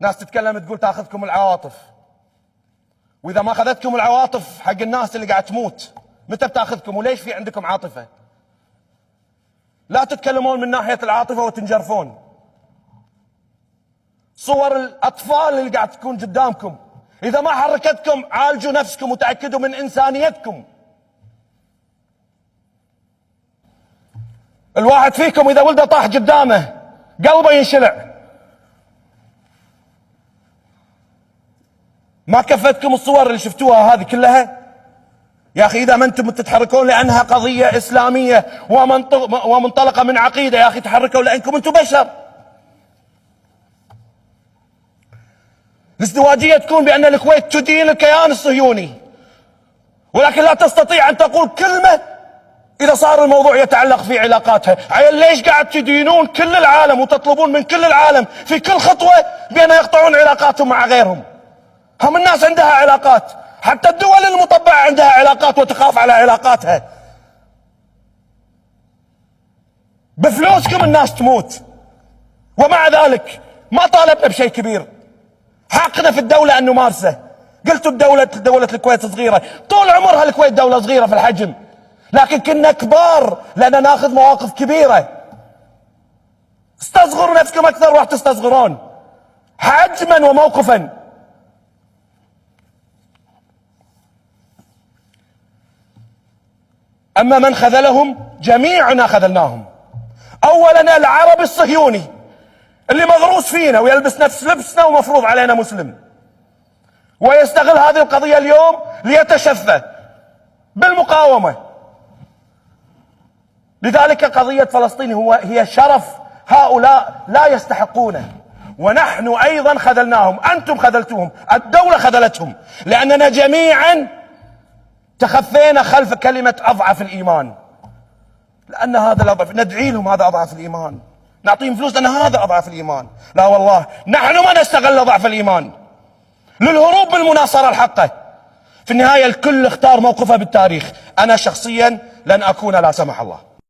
ناس تتكلم تقول تاخذكم العواطف، واذا ما اخذتكم العواطف حق الناس اللي قاعد تموت متى بتاخذكم؟ وليش في عندكم عاطفه؟ لا تتكلمون من ناحيه العاطفه وتنجرفون. صور الاطفال اللي قاعد تكون قدامكم اذا ما حركتكم عالجوا نفسكم وتاكدوا من انسانيتكم. الواحد فيكم اذا ولده طاح قدامه قلبه ينشلع. ما كفتكم الصور اللي شفتوها هذه كلها؟ يا اخي اذا ما انتم تتحركون لانها قضيه اسلاميه ومنطلقه من عقيده، يا اخي تحركوا لانكم انتم بشر. الازدواجيه تكون بان الكويت تدين الكيان الصهيوني، ولكن لا تستطيع ان تقول كلمه اذا صار الموضوع يتعلق في علاقاتها. عيل ليش قاعد تدينون كل العالم وتطلبون من كل العالم في كل خطوه بان يقطعون علاقاتهم مع غيرهم؟ هم الناس عندها علاقات، حتى الدول المطبعه عندها علاقات وتخاف على علاقاتها. بفلوسكم الناس تموت، ومع ذلك ما طالبنا بشيء كبير. حقنا في الدوله ان نمارسه. قلتوا دولة الكويت صغيره، طول عمرها الكويت دوله صغيره في الحجم، لكن كنا كبار لان ناخذ مواقف كبيره. استصغروا نفسكم اكثر راح تستصغرون حجما وموقفا. اما من خذلهم جميعنا خذلناهم. اولا العربي الصهيوني اللي مغروس فينا ويلبس نفس لبسنا ومفروض علينا مسلم، ويستغل هذه القضيه اليوم ليتشفى بالمقاومه. لذلك قضيه فلسطين هي شرف هؤلاء لا يستحقونه، ونحن ايضا خذلناهم. انتم خذلتوهم، الدوله خذلتهم، لاننا جميعا تخفينا خلف كلمه اضعف الايمان. لان هذا الاضعف، ندعي لهم هذا اضعف الايمان، نعطيهم فلوس لان هذا اضعف الايمان. لا والله، نحن ما نستغل ضعف الايمان للهروب بالمناصره الحقه. في النهايه الكل اختار موقفه بالتاريخ. انا شخصيا لن اكون لا سمح الله